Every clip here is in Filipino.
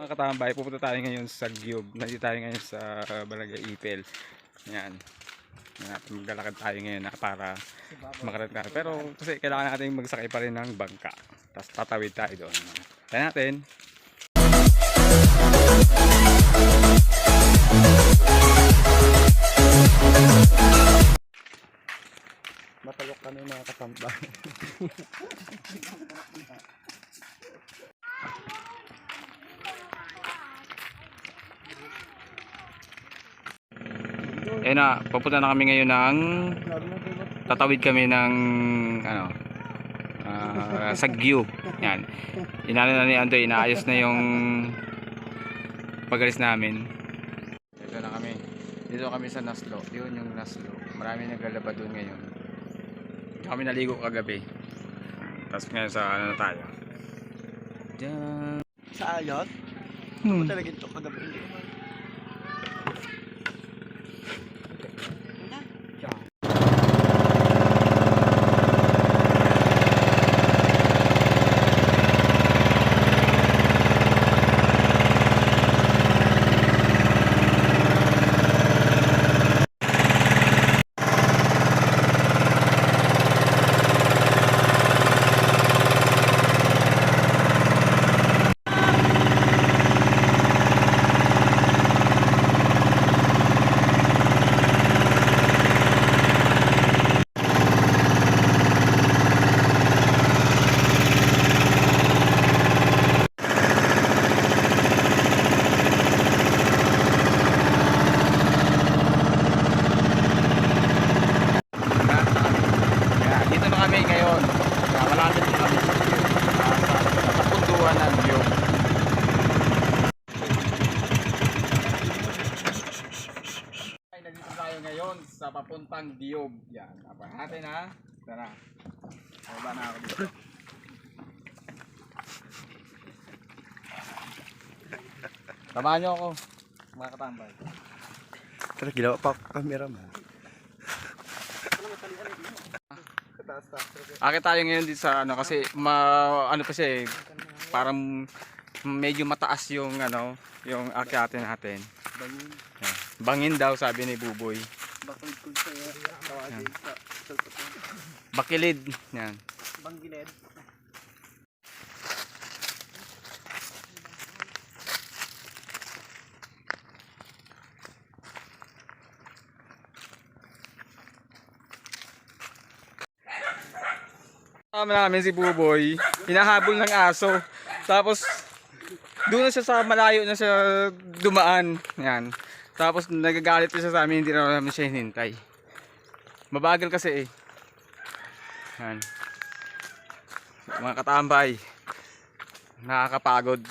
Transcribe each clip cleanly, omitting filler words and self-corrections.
Mga katambay, pupunta tayo ngayon sa Gyub. Nandito tayo ngayon sa Barangay Ipil. Yan. Maglalakad tayo ngayon para makarating tayo. Pero kasi kailangan natin magsakay pa rin ng bangka. Tapos tatawid tayo doon. Tayo natin. Matalok kami mga katambay. Eh na, pupunta na kami ngayon ng tatawid kami ng sa Gyub. Yan. Inano na ni Andoy, inaayos na yung pag-alis namin. Dito na kami. Dito kami sa Naslo. Yun yung Naslo. Marami naglalaba doon ngayon. Dito kami naligo kagabi. Tapos ngayon sa ano na tayo. Diyan. Sa ayot? Ano talaga ito kagabi? Dito na kami ngayon. Malapit na kami sa punduan ng Gyub. Nandito tayo ngayon sa papuntang Gyub. Yan. Abangan natin ha. Tara. Baba na ako dito. Samahan nyo ako. Mga katambay. Tara, ginawa pa ako camera man. Akit tayo ngayon dito sa ano kasi ano pa siya eh, parang medyo mataas yung yung akyatin natin. Bangin. Yan. Bangin daw sabi ni Buboy. Bakit kung sa'yo tawagin sa sulputan. Bakilid. Yan. Banggilid. Kasama namin si Buboy, hinahabol ng aso. Tapos doon na siya sa malayo na siya dumaan. Yan. Tapos nagagalit siya sa amin, hindi na namin siya hinintay. Mabagal kasi eh. Yan. Mga katambay. Nakakapagod.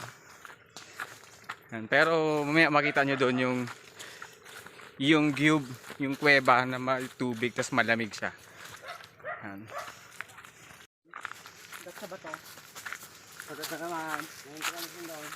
Yan. Pero mamaya makita nyo doon yung Gyub, yung kuweba na may tubig tas malamig siya. Yan. Sa bato. Pagkat na naman. Ngayon ka naman doon.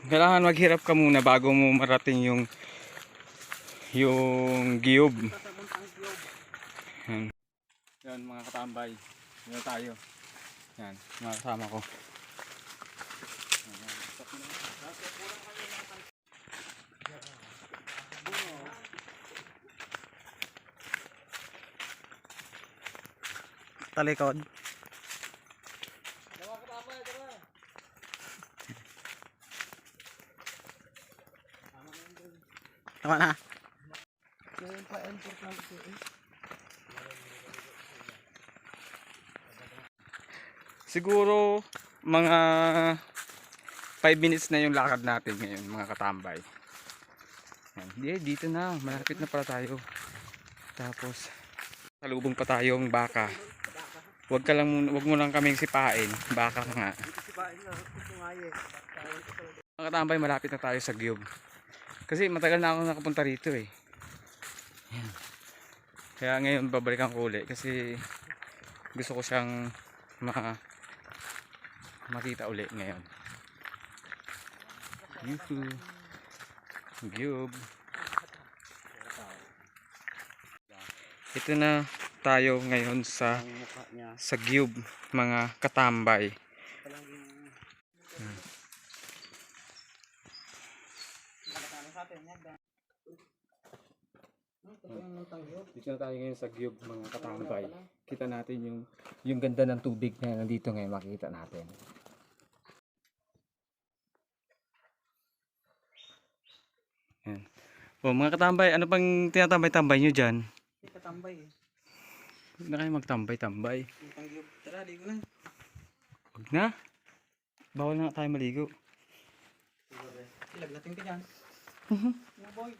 Kailangan maghirap ka muna bago mo marating yung Gyub. Yan. Yan mga katambay. Yan tayo. Yan, mga kasama ko. Talikod. Tama na. Ngayon pa importante eh. Siguro mga 5 minutes na yung lakad natin ngayon mga katambay. Yan. Dito na, malapit na pala tayo. Tapos salubong pa tayong baka. Wag mo lang kaming sipain, baka nga. Mga katambay, malapit na tayo sa Gyub. Kasi matagal na ako nakapunta rito eh. Yan. Kaya ngayon babalikan ko ulit kasi gusto ko siyang makita uli ngayon. Yuhu. Gyub. Ito na tayo ngayon sa Ang mukha niya. Gyub, mga katambay. Dito na tayo ngayon sa Gyub, mga katambay. Kita natin yung ganda ng tubig na nandito ngayon, makikita natin. Yan. O mga katambay, ano pang tinatambay-tambay nyo dyan? Katambay eh. Huwag na kayo magtambay-tambay. Yung tangyop. Tara, ligo na. Huwag na. Bawal na nga tayo maligo. Ilag natin ka dyan. No boy.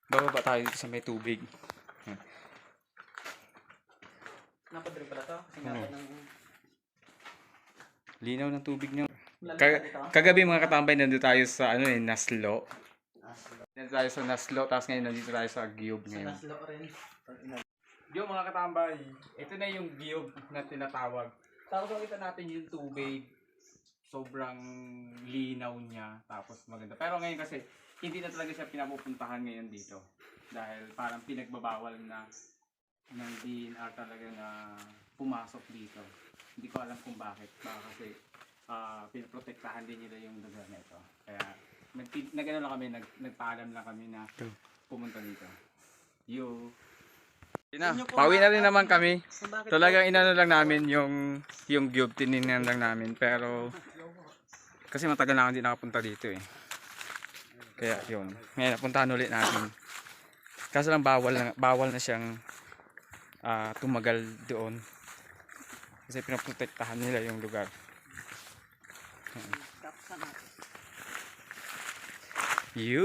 Bababa tayo dito sa may tubig. Yan. Napadre pala to. Singatan ng... Linaw ng tubig niya. Lalaki dito. Kagabi mga katambay, nandito tayo sa Naslo. Nandito tayo sa Naslo, tapos ngayon nandito tayo sa Gyub Sa ngayon. naslo rin. Yung mga katambay, ito na yung Gyub na tinatawag. Tapos makita natin yung tubig. Sobrang linaw niya, tapos maganda. Pero ngayon kasi, hindi na talaga siya pinapupuntahan ngayon dito. Dahil parang pinagbabawal na ng DNR talaga na pumasok dito. Hindi ko alam kung bakit. Baka kasi pinaprotektahan din nila yung lugar na ito. Kaya nag-ano lang kami, nagpaalam lang kami na pumunta dito. Pauwi na rin naman kami. Talagang inano lang namin yung Gyub, tinignan lang namin. Pero kasi matagal na ako hindi nakapunta dito eh. Kaya yun. Ngayon napuntahan ulit natin. Kaso lang bawal na siyang tumagal doon. Kasi pinaprotektahan nila yung lugar. You